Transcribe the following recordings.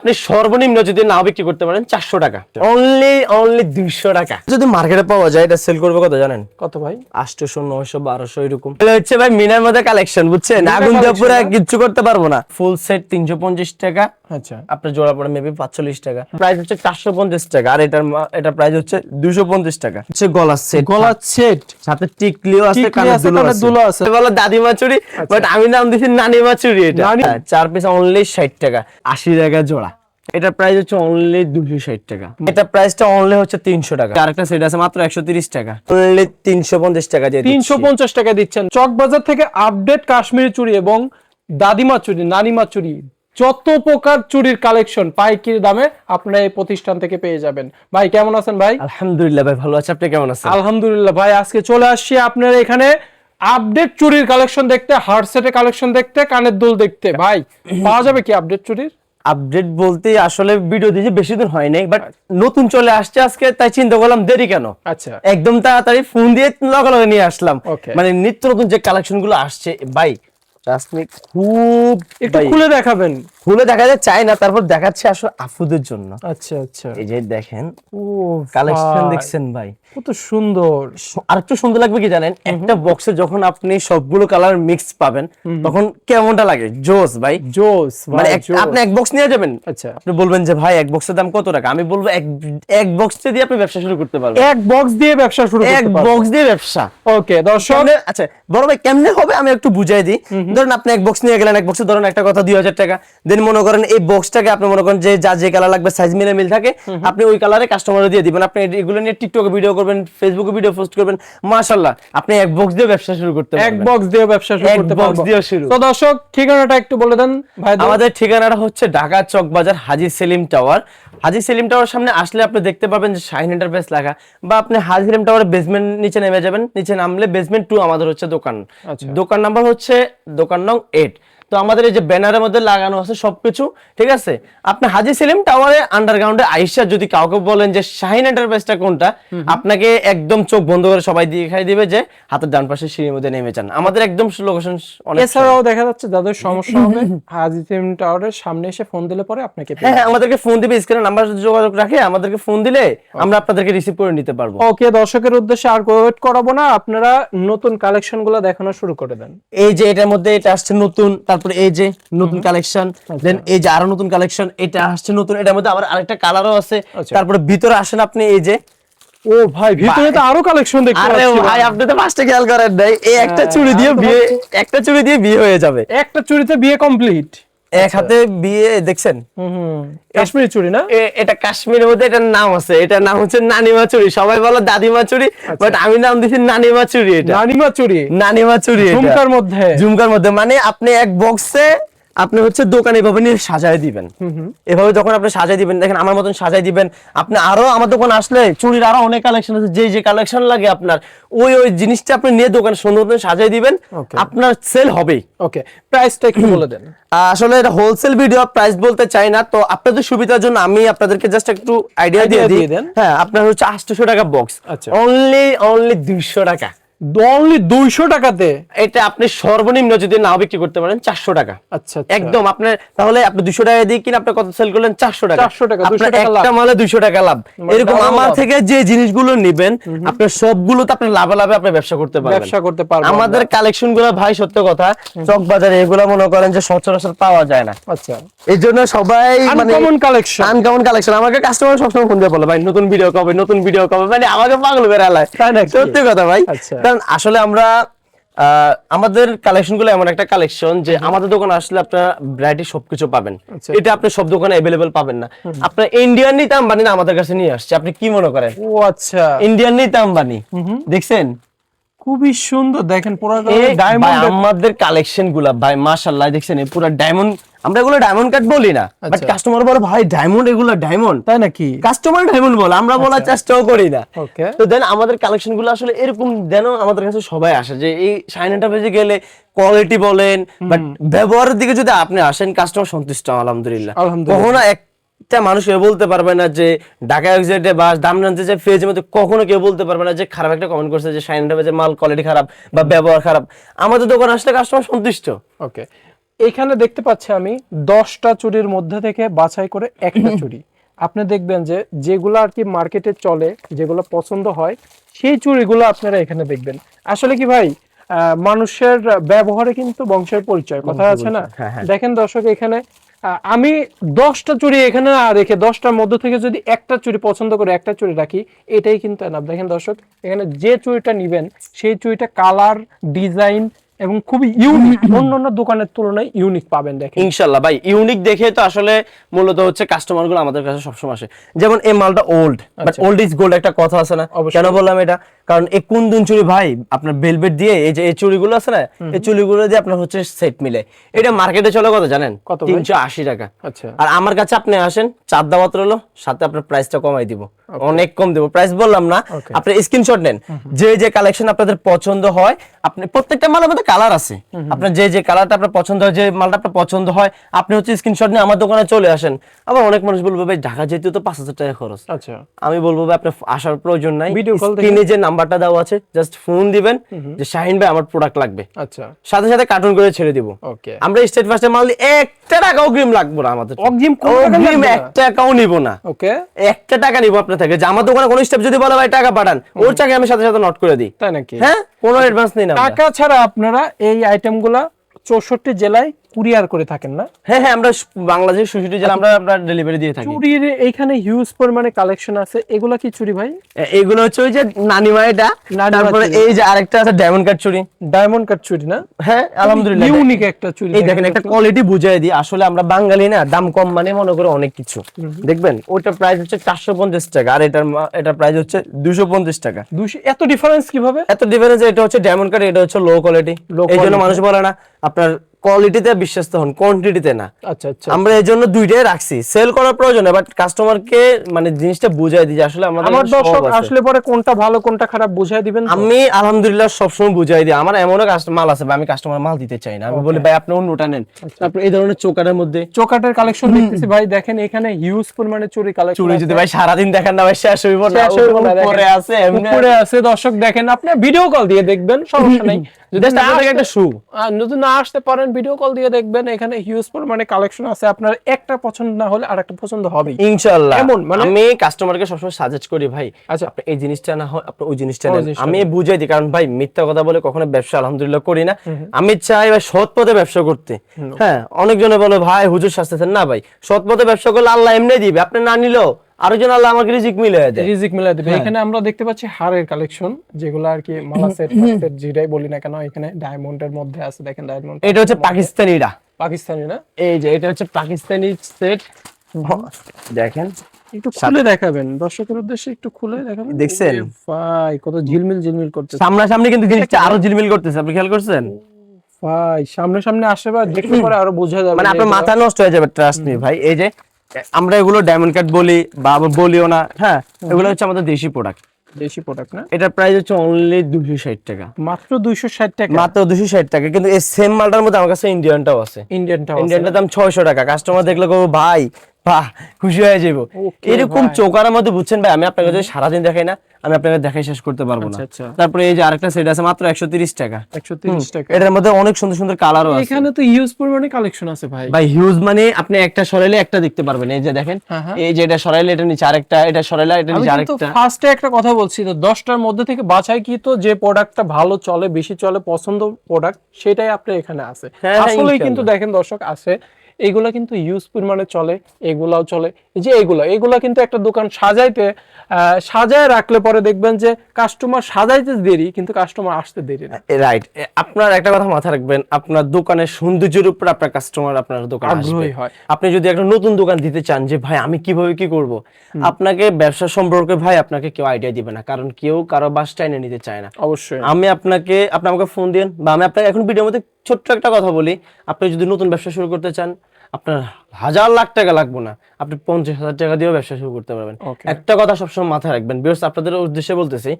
আপনি সর্বনিম্ন যদি না বিক্রি করতে পারেন 400 টাকা, অনলি 200 টাকা। যদি মার্কেটে পাওয়া যায় এটা সেল করবে কত জানেন? কত ভাই? 800 900 1200 এরকম। এটা হচ্ছে ভাই মিনার মধ্যে কালেকশন, বুঝছেন? আগুন দিয়ে পুরো কিচ্ছু করতে পারবো না। ফুল সেট 350 টাকা, আচ্ছা আপনার জোড়া পড়ে মেবি 45 টাকা। প্রাইস হচ্ছে 450 টাকা, আর এটা প্রাইস হচ্ছে 250 টাকা। হচ্ছে গলার সেট, গলার সেট সাথে টিকলিও আছে, টিকলি আছে, কানের দুলও আছে। বলে দাদিমা চুড়ি, বাট আমি নাম দিছি নানিমা চুড়ি। এটা 4 পিস অনলি 60 টাকা, 80 টাকা জোড়া। এটা প্রাইস হচ্ছে অনলি 260 টাকা। এটা প্রাইসটা অনলি হচ্ছে 300 টাকা। আরেকটা সেট আছে মাত্র 130 টাকা, অনলি 350 টাকা দিয়ে 350 টাকা দিচ্ছেন। চকবাজার থেকে আপডেট কাশ্মীরি চুড়ি এবং দাদিমা চুড়ি, নানিমা চুড়ি, যত প্রকার চুড়ির কালেকশন পাইকারি দামে আপনারা এই প্রতিষ্ঠান থেকে পেয়ে যাবেন। ভাই কেমন আছেন ভাই? আলহামদুলিল্লাহ ভাই ভালো আছি, আপনি কেমন আছেন? আলহামদুলিল্লাহ ভাই, আজকে চলে আসছি আপনারা এখানে আপডেট চুড়ির কালেকশন দেখতে, হার্ড সেটের কালেকশন দেখতে, কানের দুল দেখতে। ভাই পাওয়া যাবে কি আপডেট চুড়ির? আপডেট বলতে আসলে ভিডিও দিয়েছি বেশি দিন হয় নাই, বাট নতুন চলে আসছে আজকে, তাই চিন্তা করলাম দেরি কেন, আচ্ছা একদম তাড়াতাড়ি ফোন দিয়ে লগে লগে নিয়ে আসলাম। Okay. মানে নিত্য নতুন যে কালেকশন গুলো আসছে ভাই, রাসমিক খুব একটু ভাই, খুলে দেখাবেন। খুলে দেখা যায় চাই না, তারপর দেখাচ্ছে আসলে আফুদের জন্য। আচ্ছা আচ্ছা, এই যে দেখেন ও কালেকশন ভাই, দেখছেন ভাই, কত সুন্দর। আরেকটু সুন্দর লাগবে কি জানেন, একটা বক্সে যখন আপনি সবগুলো কালার মিক্স পাবেন তখন কেমনটা লাগে, জোস ভাই, জোস মানে ভাই, জোস। আপনি এক বক্স নিয়ে যাবেন, আচ্ছা আপনি বলবেন যে ভাই এক বক্সের দাম কত টাকা, আমি বলবো এক বক্স দিয়ে আপনি ব্যবসা শুরু করতে পারবেন। এক বক্স দিয়ে ব্যবসা শুরু এক করতে পারবেন। বক্স দিয়ে ব্যবসা। ওকে দর্শক, কেমনে- আচ্ছা বড় ভাই কেমনে হবে আমি একটু বুঝাই দিই। ধরুন আপনি এক বক্স নিয়ে গেলেন, এক বক্সে ধরুন একটা কথা 2000 টাকা, দেন মনে করেন এই বক্সটাকে আপনি মনে করেন যে যে কালার লাগবে সাইজ মিলে মিল থাকে, আপনি ওই কালারে কাস্টমারে দিয়ে দিবেন। আপনি এগুলো নিয়ে টিকটকে ভিডিও করবেন, ফেসবুকে ভিডিও পোস্ট করবেন, মাশাআল্লাহ আপনি এক বক্স দিয়ে ব্যবসা শুরু করতে এক পারবেন। বক্স দিয়ে ব্যবসা শুরু এক করতে box পারবো। দিয়ে শুরু। তো দর্শক ঠিকানাটা একটু বলে দেন ভাই। আমাদের ঠিকানাটা হচ্ছে ঢাকা চকবাজার হাজী সেলিম টাওয়ার। হাজী সেলিম টাওয়ার সামনে আসলে আপনি দেখতে পাবেন যে শাহিন এন্টারপ্রাইজ লেখা, বা আপনি হাজী সেলিম টাওয়ারের বেসমেন্ট নিচে নেমে যাবেন, নিচে নামলে বেসমেন্ট 2 আমাদের হচ্ছে দোকান। আচ্ছা। দোকান নাম্বার হচ্ছে দোকান নং 8। তো আমাদের এই যে ব্যানারের মধ্যে লাগানো আছে সবকিছু, ঠিক আছে? আপনি হাজী সেলিম টাওয়ারে আন্ডারগ্রাউন্ডে আইসা যদি কাউকে বলেন যে শাহিন এন্টারপ্রাইজটা কোনটা, আপনাকে একদম চোখ বন্ধ করে সবাই দেখাই দিবে যে হাতের ডান পাশে সিঁড়ির মধ্যে নেমে যান। আমাদের একদম লোকেশন অনেক। এছাড়াও দেখা যাচ্ছে যাদের সমস্যা হবে হাজী সেলিম টাওয়ারের সামনে এসে ফোন দিলে পরে আপনাকে পেয়ে হ্যাঁ, আমাদেরকে ফোন দিবে, স্ক্রিনে নাম্বার যোগাযোগ রাখে আমাদেরকে ফোন দিলে আমরা আপনাদেরকে রিসিভ করে নিতে পারবো। ওকে দর্শকের উদ্দেশ্যে আর ওয়েট করাবো না, আপনারা নতুন কালেকশন গুলো দেখানো শুরু করে দেন। এই যে এটার মধ্যে এটা আসছে নতুন, তারপরে এই যে নতুন কালেকশন, দেন এই যে আরো নতুন কালেকশন, এটা আসছে নতুন, এটার মধ্যে আবার আরেকটা কালারও আছে। আচ্ছা। তারপরে ভিতরে আসেন আপনি, এই যে ও ভাই, ভিতরে তো আরো কালেকশন দেখতে আরে পাচ্ছি ভাই আপনি তো পাঁচটা খেয়াল করেন নাই, এই একটা চুড়ি দিয়ে বিয়ে, একটা চুড়ি দিয়ে বিয়ে হয়ে যাবে। একটা চুড়িতে বিয়ে কমপ্লিট। এক হাতে বিয়ে, দেখছেন? কাশ্মীরি চুড়ি না? এটা কাশ্মীরের মধ্যে এটার নাম আছে, এটার নাম হচ্ছে নানিমা চুড়ি। সবাই বলে দাদিমা চুড়ি, বাট আমি নাম দিছি নানিমা চুড়ি। এটা নানিমা চুড়ি, নানিমা চুড়ি, এটা ঝুমকার মধ্যে। ঝুমকার মধ্যে, মানে আপনি এক বক্সে আপনি হচ্ছে দোকানে এভাবে নিয়ে সাজায় দিবেন। এভাবে যখন আপনি সাজায় দিবেন, দেখেন আমার মতন সাজায় দিবেন, আপনি আরো আমার দোকানে আসলে চুড়ির আরো অনেক কালেকশন আছে, যে কালেকশন লাগে আপনার ওই জিনিসটা আপনি নিয়ে দোকানে সুন্দর মতন সাজায় দিবেন, আপনার সেল হবেই। ওকে, প্রাইসটা একটু বলে দেন। আসলে এটা হোলসেল ভিডিও, প্রাইস বলতে চাই না, তো আপনাদের সুবিধার জন্য আমি আপনাদেরকে জাস্ট একটু আইডিয়া দিয়ে দিই। হ্যাঁ, আপনার হচ্ছে 800 টাকা বক্স, আচ্ছা। অনলি 200 টাকা, অনলি 200 টাকাতে। এটা আপনি সর্বনিম্ন যদি না বিক্রি করতে পারেন 400 টাকা। আচ্ছা একদম আপনার, তাহলে আপনি 200 টাকা দিয়ে কিনে আপনি কত সেল করলেন? 400 টাকা। 400 টাকা, 200 আপনার টাকা লাভ। একটা মালে 200 টাকা লাভ। এরকম double আমার লাভ। থেকে যে জিনিসগুলো নেবেন আপনার সবগুলোতে আপনি লাভে লাভে আপনি ব্যবসা করতে পারবেন। ব্যবসা করতে পারবেন। আমাদের কালেকশন গুলো ভাই সত্য কথা, চক বাজারে এগুলো মনে করেন যে সচরাচর পাওয়া যায় না। আচ্ছা, এই জন্য সবাই মানে আনকমন কালেকশন। Uncommon collection. আমাকে কাস্টমার সবসময় ফোন দিয়ে বলে ভাই নতুন ভিডিও কবে, নতুন ভিডিও কবে, মানে আমাকে পাগল করে আলায়। তাই নাকি? সত্যি কথা ভাই। আচ্ছা। কারণ আসলে আমরা আমাদের কালেকশন গুলো এমন একটা কালেকশন যে আমাদের দোকানে আসলে আপনারা ভ্যারাইটি সবকিছু পাবেন। আচ্ছা। এটা আপনি সব দোকানে अवेलेबल পাবেন না। আপনার ইন্ডিয়ান নিতে আম্বানি না আমাদের কাছে নিয়ে আসছে, আপনি কি মনে করেন? ও আচ্ছা, ইন্ডিয়ান নিতে আম্বানি দেখছেন? খুবই সুন্দর, দেখেন পুরো এই ডায়মন্ড। ভাই আমাদের কালেকশন গুলা ভাই মাশাআল্লাহ, দেখছেন এই পুরো ডায়মন্ড, আমরা এগুলো ডায়মন্ড কাট বলি না, বাট আচ্ছা। কাস্টমার বলে ভাই ডায়মন্ড, এগুলো ডায়মন্ড। তাই নাকি? কাস্টমার ডায়মন্ড বলে, আমরা বলার চেষ্টাও করি না। ওকে। তো দেন আমাদের কালেকশন গুলো আসলে এরকম, দেন আমাদের কাছে সবাই আসে যে এই শাইন এন্টারপ্রাইজে গেলে কোয়ালিটি বলেন, বাট ব্যবহারের দিকে যদি আপনি আসেন কাস্টমার সন্তুষ্ট আলহামদুলিল্লাহ। আলহামদুলিল্লাহ। কখনো একটা মানুষ এ বলতে পারবে না যে ঢাকা এক্সিটে বা দাম জানতে যে ফেজের মধ্যে কখনো কেউ বলতে পারবে না যে খারাপ একটা কমেন্ট করছে যে শাইন এন্টারপ্রাইজের মাল কোয়ালিটি খারাপ বা ব্যবহার খারাপ। আমাদের দোকানে আসলে কাস্টমার সন্তুষ্ট। ওকে, এখানে দেখতে পাচ্ছি আমি 10টা চুড়ির মধ্যে থেকে বাছাই করে একটা চুড়ি। আপনি দেখবেন যে যেগুলো আর কি মার্কেটে চলে, যেগুলো পছন্দ হয়, সেই চুড়িগুলো আপনারা এখানে দেখবেন। আসলে কি ভাই, মানুষের ব্যবহারে কিন্তু বংশের পরিচয়, কথা আছে না? হ্যাঁ, হ্যাঁ। দেখেন দর্শক, এখানে আমি 10টা চুড়ি এখানে না রেখে 10টার মধ্যে থেকে যদি একটা চুড়ি পছন্দ করে একটা চুড়ি রাখি, এটাই কিন্তু এনাফ। দেখেন দর্শক, এখানে যে চুড়িটা নিবেন সেই চুড়িটা কালার, ডিজাইন এবং খুবই ইউনিক, অন্যান্য দোকানের তুলনায় ইউনিক পাবেন। দেখেন ইনশাল্লাহ ভাই, ইউনিক দেখে তো আসলে মূলত হচ্ছে কাস্টমার গুলো আমাদের কাছে সবসময় আসে। যেমন এই মালটা old, but old is gold একটা কথা আছে না? অবশ্যই। কেন বললাম এটা? কারণ এই কুন্দন চুড়ি ভাই আপনার ভেলভেট দিয়ে এই যে এই চুড়িগুলো আছে না, এই চুড়িগুলো দিয়ে আপনার হচ্ছে সেট মিলে। এটা মার্কেটে চলে কত জানেন? কত ভাই? 380 টাকা। আচ্ছা, আর আমার কাছে আপনি আসেন, চার দাওয়াত রইলো, সাথে আপনার প্রাইসটা কমাই দিব, অনেক কম দেব। প্রাইস বললাম না, Okay. আপনি স্ক্রিনশট নেন, যে যে কালেকশন আপনাদের পছন্দ হয়। আপনি প্রত্যেকটা মালের মধ্যে কালার আছে, আপনার যে যে কালারটা আপনার পছন্দ হয়, যে মালটা আপনার পছন্দ হয়, আপনি হচ্ছে স্ক্রিনশট নিয়ে আমার দোকানে চলে আসেন। আবার অনেক মানুষ বলবে ভাই ঢাকা যেতে তো 5000 টাকা খরচ। আচ্ছা, আমি বলবো ভাই আপনার আসার প্রয়োজন নাই, Video call দেখে- স্ক্রিনে যে নাম্বারটা দেওয়া আছে জাস্ট ফোন দিবেন যে শাহিন ভাই আমার প্রোডাক্ট লাগবে, আচ্ছা, সাথে সাথে কার্টুন করে ছেড়ে দিব। ওকে। আমরা স্টেট ফার্স্টে মাল দিই, 1 টাকাও অগ্রিম লাগবে না আমাদের। অগ্রিম কোনো টাকা অগ্রিম লাগবে না? 1 টাকাও নিব না, ওকে, 1 টাকা নিব আপনার থেকে। যে আমার দোকানে কোনো স্টেপ যদি বলে ভাই টাকা পাঠান, ওর টাকা আমি সাথে সাথে নোট করে দিই। তাই নাকি? হ্যাঁ, কোনো অ্যাডভান্স নেই না আমরা। টাকা ছাড়া আপনারা এই আইটেমগুলা 64 জেলায় কুরিয়ার করে থাকেন না? হ্যাঁ হ্যাঁ, আমরা বাংলাদেশের 66 জেলা আমরা আপনার ডেলিভারি দিয়ে থাকি। চুরির এইখানে হিউজ পরিমাণে কালেকশন আছে। এগুলা কি চুরি ভাই? এগুলো হচ্ছে ওই যে নানিমা এটা, নানিমা তারপরে চুড়ি। এই যে আরেকটা আছে ডায়মন্ড কাট চুড়ি। ডায়মন্ড কাট চুরি না? হ্যাঁ আলহামদুলিল্লাহ, ইউনিক একটা চুরি। এই দেখেন একটা কোয়ালিটি বুঝাই দিই। আসলে আমরা বাঙালি না, দাম কম মানে মনে করে অনেক কিছু। দেখবেন ওইটার প্রাইস হচ্ছে 450 টাকা, আর এটার প্রাইস হচ্ছে 250 টাকা। 200, এত ডিফারেন্স কিভাবে? এত ডিফারেন্স, এটা হচ্ছে ডায়মন্ড কাট, এটা হচ্ছে লো কোয়ালিটি। Low এই জন্য quality। মানুষ বলে না আপনার কোয়ালিটিতে বিশ্বাস হন, কোয়ান্টিটিতে না। আচ্ছা, আচ্ছা, আমরা এই জন্য দুইটাই রাখছি, সেল করার প্রয়োজন বাট কাস্টমারকে মানে জিনিসটা বুঝাই দিই যে আসলে আমাদের আমার কাছে সব দর্শক আছে। আসলে পরে কোনটা ভালো কোনটা খারাপ বুঝাই দিবেন তো? আমি আলহামদুলিল্লাহ সবসময় বুঝাই দিই। আমার এমনও মাল আছে বা আমি কাস্টমার মাল দিতে চাই না, আমি বলি ভাই আপনি অন্যটা নেন। তারপর এই ধরনের চোকারের মধ্যে চোকাটের কালেকশন দেখতেছি ভাই, দেখেন এখানে হিউজ পরিমাণে চুরি কালেকশন। চুড়ি যদি ভাই সারাদিন দেখেন না ভাই শেষ হইব না, উপরে আছে এমনি উপরে আছে। দর্শক দেখেন, আপনি ভিডিও কল দিয়ে দেখবেন, সমস্যা নাই। যদি Just না আপনাদের আসতে- একটা শু। যদি না আসতে পারেন ভিডিও কল দিয়ে দেখবেন, এখানে হিউজ পরিমাণে কালেকশন আছে। আপনার একটা পছন্দ না হলে আরেকটা পছন্দ হবেই ইনশাআল্লাহ। এমন মানে- আমি কাস্টমারকে সবসময় সাজেস্ট করি ভাই, আচ্ছা। আপনি এই জিনিসটা না হয় আপনি ওই জিনিসটা ওই নেন। জিনিসটা আমি বুঝাই দিই, কারণ ভাই মিথ্যা কথা বলে কখনো ব্যবসা আলহামদুলিল্লাহ করি না। আমি চাই ভাই সৎ পথে ব্যবসা করতে। হ্যাঁ, অনেকজনে বলে ভাই হুজুর শাস্তেছেন না, ভাই সৎ পথে ব্যবসা করলে আল্লাহ এমনি দিবে, আপনি না নিলেও আরেকজন আল্লাহ আমাকে রিজিক মিলিয়ে দেয়। রিজিক মিলাই দিবে। এখানে আমরা দেখতে পাচ্ছি হারের কালেকশন, যেগুলো আর কি মালা সেট সেট যেটাই বলি না কেন, এখানে ডায়মন্ডের মধ্যে আছে। দেখেন ডায়মন্ড, এটা হচ্ছে পাকিস্তানিরা, পাকিস্তানি না? এই যে এটা হচ্ছে পাকিস্তানি সেট। দেখেন একটু খুলে দেখাবেন দর্শকের উদ্দেশ্যে, একটু খুলে দেখাবেন। দেখছেন? ওরে ভাই কত ঝিলমিল ঝিলমিল করতেছে সামনাসামনি কিন্তু জিনিসটা আরো ঝিলমিল করতেছে, আপনি খেয়াল করছেন? ভাই। সামনে সামনে আসে বা দেখলে পরে আরো বোঝা যাবে। মানে যে আপনার এগুলো- মাথা নষ্ট হয়ে যাবে, ট্রাস্ট মি ভাই। এই যে আমরা এগুলো ডায়মন্ড কাট বলি বা বলিও না, হ্যাঁ এগুলো হচ্ছে আমাদের দেশি প্রোডাক্ট। দেশি প্রোডাক্ট না? এটার প্রাইস হচ্ছে অনলি 260 টাকা, মাত্র 260 টাকা। মাত্র 260 টাকা। কিন্তু এই সেম মালটার মধ্যে আমার কাছে ইন্ডিয়ানটাও আছে। ইন্ডিয়ানটা ইন্ডিয়ানটার দাম 600 টাকা। কাস্টমার দেখলে কো ভাই বাহ, খুশি হয়ে যাবো। Okay, এরকম ভাই। চৌকার মধ্যে বুঝছেন ভাই, আমি আপনাকে যদি সারাদিন দেখাই না, আমি আপনাকে দেখাই শেষ করতে পারবো না। আচ্ছা, আচ্ছা। তারপরে এই যে আরেকটা সেট আছে মাত্র 130 টাকা। 130 টাকা। এটার মধ্যে অনেক সুন্দর সুন্দর কালারও আছে। এখানে তো হিউজ পরিমাণে কালেকশন আছে ভাই। ভাই হিউজ মানে আপনি একটা সরাইলে একটা দেখতে পারবেন। এই যে দেখেন, হ্যাঁ, হ্যাঁ। এই যে এটা সরাইলে এটা নিচে আরেকটা, এটা সরাইলে এটা আমি নিচে কিন্তু আরেকটা। ফার্স্টে একটা কথা বলছি, তো 10টার মধ্যে থেকে বাছাই কি তো যে প্রোডাক্টটা ভালো চলে, বেশি চলে, পছন্দ প্রোডাক্ট, সেটাই আপনার এখানে আছে। হ্যাঁ, হ্যাঁ, আসলেই ইনশাআল্লাহ। কিন্তু দেখেন দর্শক আছে, এগুলা কিন্তু ইউজ পরিমাণে চলে, এগুলাও চলে। এই যে এগুলা কিন্তু একটা দোকান সাজাইতে সাজায় রাখলে পরে দেখবেন যে কাস্টমার সাজাইতে দেরি, কিন্তু কাস্টমার আসতে দেরি না। রাইট। আপনার একটা কথা মাথায় রাখবেন, আপনার দোকানের সৌন্দর্যের উপর আপনার কাস্টমার আপনার দোকানে আসবে। আগ্রহী হয়। আপনি যদি একটা নতুন দোকান দিতে চান যে ভাই আমি কিভাবে কি করব, আপনাকে ব্যবসা সম্পর্কে ভাই আপনাকে কেউ আইডিয়া দিবে না, কারণ কেউ কারো বাসটা এনে নিতে চায় না। অবশ্যই। আপনি আমাকে ফোন দিন, বা আমি আপনাকে এখন ভিডিওর মধ্যে ছোট্ট একটা কথা বলি, আপনি যদি নতুন ব্যবসা শুরু করতে চান, আপনার 1,000 লাখ টাকা লাগবে না, আপনি 50,000 টাকা দিয়েও ব্যবসা শুরু করতে পারবেন। Okay. একটা কথা সবসময় মাথায় রাখবেন ভিউয়ার্স, আপনাদের উদ্দেশ্যে বলতেছি,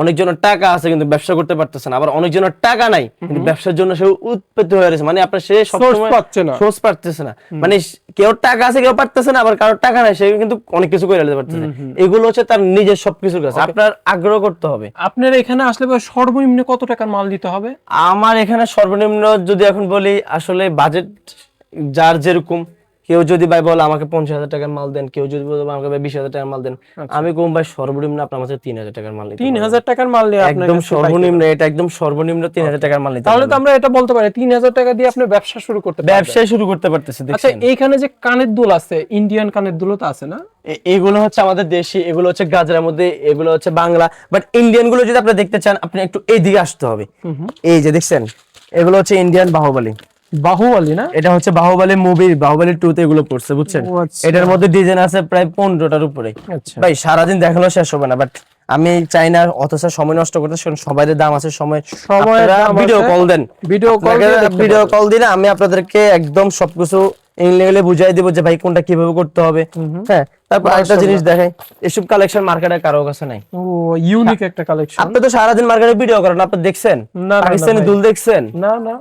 অনেকজনের টাকা আছে কিন্তু ব্যবসা করতে পারতেছে না, আবার অনেকজনের টাকা নাই কিন্তু ব্যবসার জন্য সে উৎপত্তি হয়ে রয়েছে, মানে আপনার সে সবসময় পাচ্ছে না। সোর্স পারতেছে না, মানে কেউ টাকা আছে কেউ পারতেছে না, আবার কারোর টাকা নাই সে কিন্তু অনেক কিছু করে নিতে পারতেছে। এগুলো হচ্ছে তার নিজের সবকিছুর কাছে, আপনার আগ্রহ করতে হবে। আপনার এখানে আসলে ভাই সর্বনিম্ন কত টাকার মাল দিতে হবে? আমার এখানে সর্বনিম্ন যদি এখন বলি, আসলে বাজেট যার যেরকম, কেউ যদি ভাই বলে আমাকে 50,000 টাকার মাল দেন, কেউ যদি বলে আমাকে ভাই 20,000 টাকার মাল দেন, আমি কম ভাই সর্বনিম্ন আপনার কাছে 3,000 টাকার মাল নিতে পারবো। 3,000 টাকার মাল নিয়ে আপনার একদম কাছে সর্বনিম্ন, এটা একদম সর্বনিম্ন 3,000 টাকার মাল নিতে তাহলে তো পারবেন। আমরা এটা বলতে পারি 3,000 টাকা দিয়ে আপনি ব্যবসা শুরু করতে পারবেন। ব্যবসা শুরু করতে পারতেছে। আচ্ছা, দেখছেন এইখানে যে কানের দুল আছে, ইন্ডিয়ান কানের দুল তো আছে না? এগুলো হচ্ছে আমাদের দেশি, এগুলো হচ্ছে গাজরার মধ্যে, এগুলো হচ্ছে বাংলা, বাট ইন্ডিয়ান গুলো যদি আপনি দেখতে চান আপনি একটু এইদিকে আসতে হবে। এই যে দেখছেন এগুলো হচ্ছে ইন্ডিয়ান বাহুবলী। বাহুবলী না? এটা হচ্ছে বাহুবলী মুভি, বাহুবলী 2 তে এগুলো পড়ছে, বুঝছেন? ও আচ্ছা। এটার মধ্যে ডিজাইন আছে প্রায় 15টার উপরে। আচ্ছা। ভাই সারাদিন দেখানো শেষ হবে না, বাট আমি চাই না অথচ সময় নষ্ট করতে। সবাই দাম আছে, সময় ভিডিও কল দেন, ভিডিও কল ভিডিও কল দিলে আমি আপনাদেরকে একদম সবকিছু ইংলিশে বুঝাই দিব যে ভাই কোনটা কিভাবে করতে হবে। হ্যাঁ, তারপর আরেকটা জিনিস দেখাই, এসব কালেকশন মার্কেটে কারো কাছে নাই। ও ইউনিক একটা কালেকশন। আপনি তো সারাদিন মার্কেটে ভিডিও করেন, আপনি দেখছেন না, না, পাকিস্তানি ভাই। দুল দেখছেন? না না,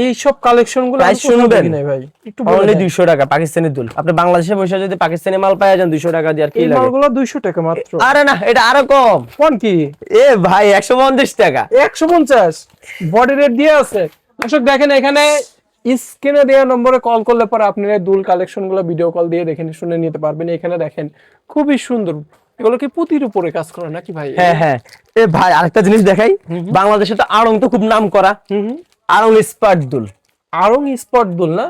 এই সব কালেকশন গুলো প্রাইস শুনবেন ভাই একটু অনলি 200 টাকা পাকিস্তানি দুল। আপনি বাংলাদেশে বসে যদি পাকিস্তানি মাল পাওয়া যান 200 টাকা দিয়ে, আর কি এই লাগে? মালগুলো 200 টাকা মাত্র। আরে না, এটা আরো কম। কোন কি? এ ভাই 150 টাকা। 150 বডি রেট দিয়ে আছে। দর্শক দেখেন, এখানে স্ক্রিনে দেওয়া নম্বরে কল করলে পরে আপনি এই দুল কালেকশন গুলো ভিডিও কল দিয়ে দেখে শুনে নিতে পারবেন। এখানে দেখেন খুবই সুন্দর। এগুলো কি পুঁতির উপরে কাজ করে নাকি ভাই? হ্যাঁ হ্যাঁ। এ ভাই আরেকটা জিনিস দেখাই, বাংলাদেশে তো আড়ং তো খুব নাম করা, আড়ং স্পার্ট দুল। আরং স্পট দুল না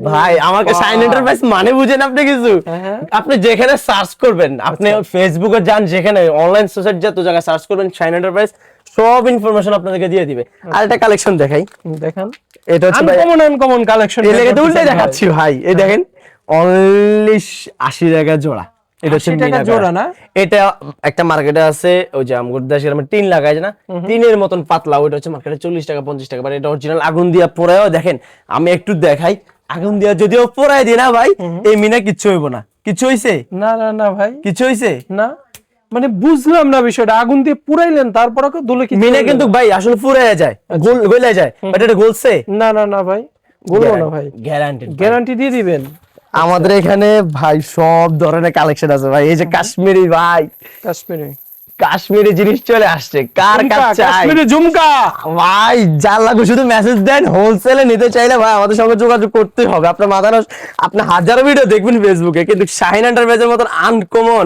ভাই আমাকে সাইন এন্টারপ্রাইজ মানে বুঝেন আপনি কিছু? হ্যাঁ। আপনি যেখানে সার্চ করবেন, আপনি ফেসবুকে যান, যেখানে অনলাইন সোসাইটি যত জায়গায় সার্চ করবেন সাইন এন্টারপ্রাইজ, সব ইনফরমেশন আপনাদেরকে দিয়ে দিবে। আর একটা কালেকশন দেখাই, দেখেন এটা হচ্ছে ভাই আনকমন কালেকশন। এই লেগে তো উল্টে দেখাচ্ছি ভাই, এই দেখেন অনলি 80 টাকা জোড়া। এটা হচ্ছে 80 টাকা মিনা জোড়া করা। না? এটা একটা মার্কেটে আছে, ওই যে আমগুর দেশে আমরা টিন লাগাই না, টিনের মতন পাতলা, ওইটা হচ্ছে মার্কেটে 40 টাকা 50 টাকা। বাট এটা অরিজিনাল আগুন দিয়া পোড়ায়ও দেখেন, আমি একটু দেখাই, আগুন দিয়া যদিও পোড়াই দিই না ভাই, এই মিনা কিচ্ছু হইব না। কিছু হইছে? না না না ভাই, কিছু হইছে না মানে বুঝলাম না বিষয়টা। আগুন দিয়ে পুরাইলেন তারপরে দুলে কি মিনা কিন্তু ভাই আসলে পুড়ায় যায়, গলে যায়, বাট এটা গলছে না না না ভাই, বলবো না ভাই, গ্যারান্টি। গ্যারান্টি দিয়ে দিবেন। আমাদের এখানে ভাই সব ধরনের কালেকশন আছে ভাই। এই যে কাশ্মীরি ভাই, কাশ্মীরি কাশ্মীরি জিনিস চলে আসছে, কার কাছে চাই কাশ্মীরি ঝুমকা ভাই? যার লাগবে শুধু মেসেজ দেন, হোলসেলে নিতে চাইলে ভাই আমাদের সঙ্গে যোগাযোগ করতে হবে। আপনার মাথা নষ্ট, আপনি হাজারো ভিডিও দেখবেন ফেসবুকে, কিন্তু শাহিন এন্টারপ্রাইজের মতন আনকমন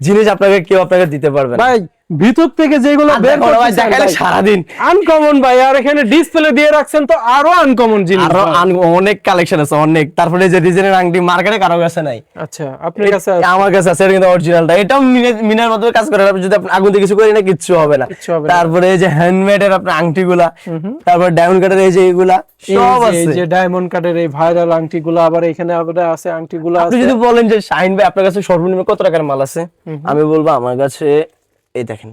জিনিস আপনাকে কেউ আপনাকে দিতে পারবে না ভাই। ভিতর থেকে যেগুলো বের ভাই করতেছেন দেখালে সারাদিন আনকমন ভাই। আর এখানে ডিসপ্লে দিয়ে রাখছেন তো আরো আনকমন জিনিস আরো ভাই। অনেক কালেকশন আছে, অনেক। তারপরে যে ডিজাইনের আংটি মার্কেটে কারো কাছে নাই, আচ্ছা আপনার কাছে আছে? আমার কাছে আছে, এটা কিন্তু অরিজিনালটা। এটাও মিনার মতো কাজ করে, আপনি যদি আপনি আগুন দিয়ে কিছু করি না কিচ্ছু হবে না। কিচ্ছু হবে না। তারপরে এই যে হ্যান্ডমেড এর আপনার আংটিগুলা, তারপর ডায়মন্ড কাটের এই যে এগুলা সব এই আছে। যে ডায়মন্ড কাটের এই ভাইরাল আংটিগুলো, আবার এখানে আবার আছে আংটিগুলো আপনি আছে। যদি বলেন যে শাহিন ভাই আপনার কাছে সর্বনিম্ন কত টাকার মাল আছে, আমি বলবো আমার কাছে এই দেখেন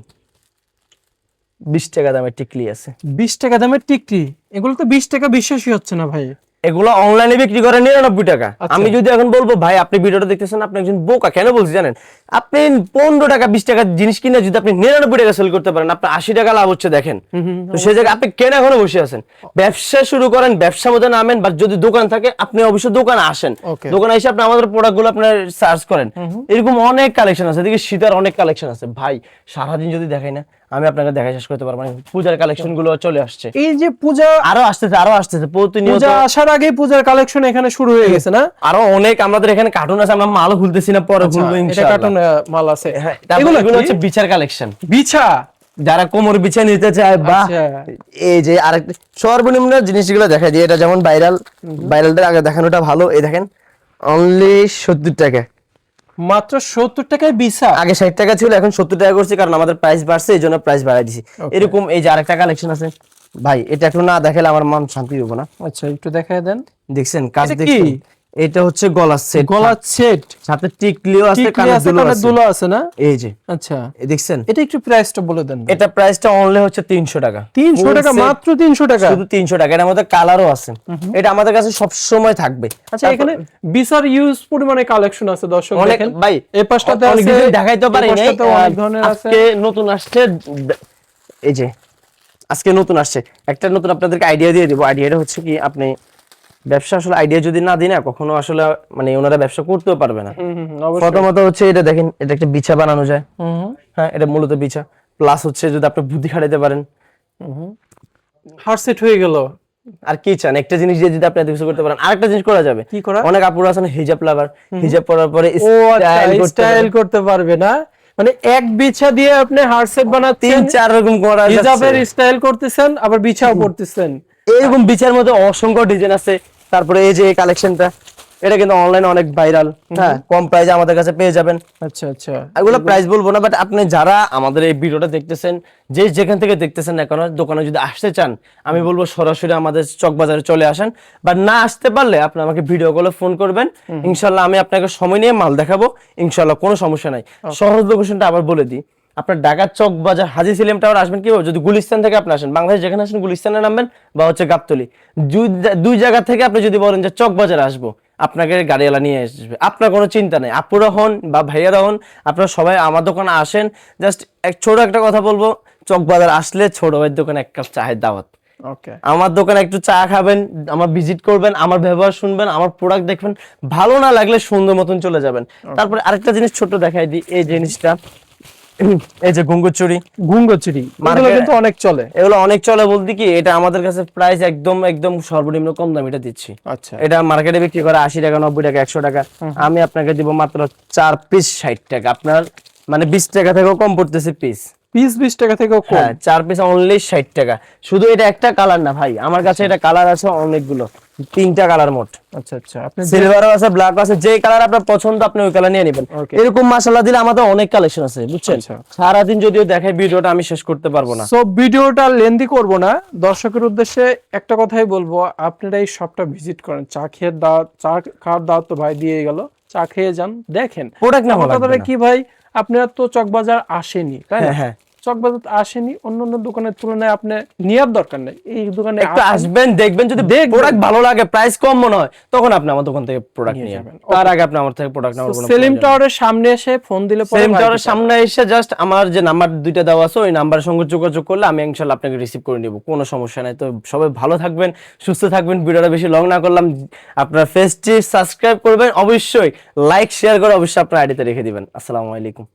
20 টাকা দামের টিকলি আছে। 20 টাকা দামের টিকটি, এগুলো তো 20 টাকা বিশ্বাসই হচ্ছে না ভাই। এগুলো অনলাইনে বিক্রি করে 99 টাকা। আচ্ছা। আমি যদি এখন বলবো ভাই আপনি ভিডিওটা দেখতেছেন, আপনি একজন বোকা। কেন বলছি জানেন? আপনি 15 টাকা 20 টাকা জিনিস কিনে যদি আপনি 99 টাকা সেল করতে পারেন, আপনার 80 টাকা লাভ হচ্ছে দেখেন। তো সেই জায়গায় আপনি কেন এখনো বসে আছেন? ব্যবসা শুরু করেন, ব্যবসার মধ্যে নামেন, বা যদি দোকান থাকে আপনি অবশ্যই দোকানে আসেন। Okay. দোকানে এসে আপনি আমাদের প্রোডাক্টগুলো আপনার সার্চ করেন। এরকম অনেক কালেকশন আছে, এদিকে শীতের অনেক কালেকশন আছে ভাই। সারাদিন যদি দেখাই না, আমি আপনাকে দেখা শেষ করতে পারবো না। পূজার কালেকশন গুলো চলে আসছে, এই যে পূজা আরো আসতেছে প্রতিনিয়ত। পূজা আসার আগে পূজার কালেকশন এখানে শুরু হয়ে গেছে না? আরো অনেক আমাদের এখানে কার্টুন আছে, আমরা মালও খুলতেছি না, পরে খুলবো এটা ইনশাআল্লাহ। কার্টুন মাল আছে। হ্যাঁ, তারপর এগুলো হচ্ছে বিছার কালেকশন। বিছা, যারা কোমর বিছা নিতে চায়, বা আচ্ছা। এই যে আরেকটা সর্বনিম্ন জিনিসগুলো দেখাই দিই। এটা যেমন ভাইরালটার আগে দেখানোটা ভালো। এই দেখেন অনলি 70 টাকা, মাত্র 70 টাকায় বিছা। আগে 60 টাকা ছিল, এখন 70 টাকা করছি, কারণ আমাদের প্রাইস বাড়ছে, এই জন্য প্রাইস বাড়াই দিছি। এরকম এই যে আরেকটা কালেকশন আছে ভাই, এটা একটু না দেখালে আমার মন শান্তি হবে না। আচ্ছা একটু দেখায় দেন। দেখছেন কাজ এটা কি? দেখছেন? এটা হচ্ছে গলার সেট, গলার সেট, সাথে টিকলিও আছে, টিকলি কানের আছে, দুলও কানের আছে। দুলও আছে না? এই যে আচ্ছা, এই দেখছেন, এটা একটু প্রাইসটা বলে দেন। এটা প্রাইসটা অনলি হচ্ছে 300 টাকা। 300 টাকা, মাত্র 300 টাকা, শুধু 300 টাকা। এর মধ্যে কালারও আছে, এটা আমাদের কাছে সব সময় থাকবে। আচ্ছা, এখানে বিশাল ইউজ পরিমাণে কালেকশন আছে দর্শক অনেক দেখেন ভাই, এই পাশটাতে অনেক আছে, কিছু দেখাইতে পারি এই নাই, পাশটাতে অনেক ধরনের আছে। আজকে নতুন আসছে, এই যে আজকে নতুন আসছে, একটা নতুন আপনাদেরকে আইডিয়া দিয়ে দিব। আইডিয়াটা হচ্ছে কি, আপনি ব্যবসা আসলে আইডিয়া যদি না দিই না, কখনো আসলে মানে ওনারা ব্যবসা করতেও পারবে না। অবশ্যই। প্রথমত হচ্ছে এটা দেখেন, এটা একটা বিছা বানানো যায়। হ্যাঁ, এটা মূলত বিছা, প্লাস হচ্ছে যদি আপনি বুদ্ধি খাটাইতে পারেন, হার্ড সেট হয়ে গেল। আর কি চান, একটা জিনিস দিয়ে যদি আপনি এত কিছু করতে পারেন। আরেকটা জিনিস করা যাবে, কি করা? অনেক আপুরা আছেন হিজাব লাভার, হিজাব পরার পরে ও আচ্ছা, স্টাইল করতে পারবে না, মানে এক বিছা দিয়ে আপনি হার্ড সেট বানাচ্ছেন, 3-4 রকম করা যাচ্ছে। হিজাবের স্টাইল করতেছেন, আবার বিছাও পড়তেছেন। এরকম বিচার মধ্যে অসংখ্য ডিজাইন আছে। তারপরে এই যে এই কালেকশনটা, এটা কিন্তু অনলাইনে অনেক ভাইরাল। হ্যাঁ, কম প্রাইসে আমাদের কাছে পেয়ে যাবেন। আচ্ছা আচ্ছা, এগুলো প্রাইস বলবো না, বাট আপনি যারা আমাদের এই ভিডিওটা দেখতেছেন, যে যেখান থেকে দেখতেছেন না কেন, দোকানে যদি আসতে চান, আমি বলবো সরাসরি আমাদের চক বাজারে চলে আসেন। বা না আসতে পারলে আপনি আমাকে ভিডিও কলে ফোন করবেন, ইনশাল্লাহ আমি আপনাকে সময় নিয়ে মাল দেখাবো, ইনশাল্লাহ কোনো সমস্যা নাই। সহজ লোকেশনটা আবার বলে দিই, আপনার ঢাকার চক বাজার হাজী সেলিম টাওয়ার আসবেন কিভাবে? যদি গুলিস্তান থেকে আপনি আসেন, বাংলাদেশ যেখানে আসেন গুলিস্তানে নামবেন, বা হচ্ছে গাবতলী, দুই জায়গা থেকে আপনি যদি বলেন যে চক বাজারে আসবো, আপনাকে গাড়িওয়ালা নিয়ে আসবে, আপনার কোনো চিন্তা নেই। আপুরা হন বা ভাইয়ারা হন, আপনারা সবাই আমার দোকানে আসেন। জাস্ট ছোট একটা কথা বলবো, চক বাজার আসলে ছোট ভাইয়ের দোকানে এক কাপ চায়ের দাওয়াত। ওকে, আমার দোকানে একটু চা খাবেন, আমার ভিজিট করবেন, আমার ব্যবহার শুনবেন, আমার প্রোডাক্ট দেখবেন, ভালো না লাগলে সুন্দর মতন চলে যাবেন। তারপরে আরেকটা জিনিস ছোট দেখাই দিই, এই জিনিসটা, এই যে ঘুঙ্গুচুরি, ঘুঙ্গুচুরি, এগুলো কিন্তু অনেক চলে। এগুলো অনেক চলে বলতে কি, এটা আমাদের কাছে প্রাইস একদম একদম সর্বনিম্ন কম দাম এটা দিচ্ছি। আচ্ছা, এটা মার্কেটে বিক্রি করে 80 টাকা, 90 টাকা, 100 টাকা, আমি আপনাকে দিব মাত্র 4 পিস 60 টাকা। আপনার মানে 20 টাকা থেকেও কম পড়তেছে পিস। পিস 20 টাকা থেকেও কম? হ্যাঁ, 4 পিস অনলি 60 টাকা। শুধু এটা একটা কালার না ভাই, আমার কাছে এটা কালার আছে অনেকগুলো, 3টা কালার মোট। আচ্ছা আচ্ছা, আপনি সিলভারও আছে, ব্ল্যাক আছে, যে কালার আপনার পছন্দ আপনি ওই কালার নিয়ে নেবেন। Okay. এরকম মাশাআল্লাহ দিলে আমাদের অনেক কালেকশন আছে, বুঝছেন। আচ্ছা। সারাদিন যদিও দেখাই, ভিডিওটা আমি শেষ করতে পারবো না। সব ভিডিওটা লেন্দি করব না, দর্শকের উদ্দেশ্যে একটা কথাই বলবো, আপনারা এই শপটা ভিজিট করেন। চা খেয়ে দাওয়াত, চা খাওয়ার দাওয়াত তো ভাই দিয়ে গেল, চা খেয়ে যান, দেখেন প্রোডাক্ট না আমার ভালো কথাটা লাগবে না। কি ভাই, আপনারা তো চকবাজার আসেনি, তাই না? হ্যাঁ। চকবাজার আসেনি, অন্য দোকানের তুলনায় আপনি নেওয়ার দরকার নেই, এই দোকানে একটু আসেন, আসবেন, দেখবেন, যদি প্রোডাক্ট ভালো লাগে, প্রাইস কম মনে হয়, তখন আপনি আমার দোকান থেকে প্রোডাক্ট নিয়ে যাবেন। তার আগে আপনি আমার থেকে প্রোডাক্ট নেওয়ার কোনো সেলিম টাওয়ারের সামনে এসে ফোন দিলে পরে সেলিম ভাই টাওয়ারের সামনে এসে জাস্ট আমার যে নাম্বার দুইটা দেওয়া আছে, ওই নাম্বারের সঙ্গে যোগাযোগ করলে আমি ইনশাআল্লাহ আপনাকে রিসিভ করে নিব, কোনো সমস্যা নাই। তো সবাই ভালো থাকবেন, সুস্থ থাকবেন। ভিডিওটা বেশি লং না করলাম, আপনারা পেজটি সাবস্ক্রাইব করবেন, অবশ্যই লাইক শেয়ার করে অবশ্যই আপনার আইডিতে রেখে দিবেন। আসসালামু আলাইকুম।